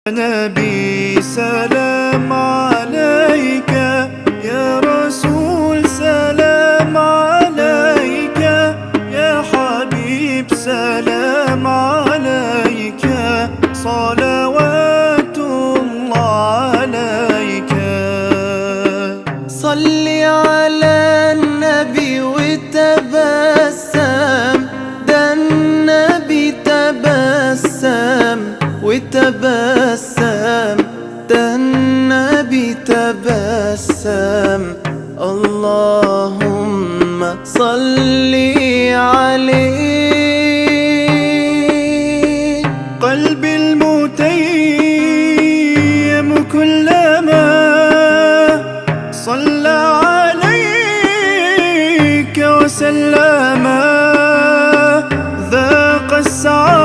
نبي سلام عليك، يا رسول سلام عليك، يا حبيب سلام عليك، صلوات الله عليك. صل على النبي وتبسم، ده النبي تبسم وتبسم، ده النبي تبسم. اللهم صل عليه. قلبي المتيم كلما صلى عليك وسلم ذاق السعادة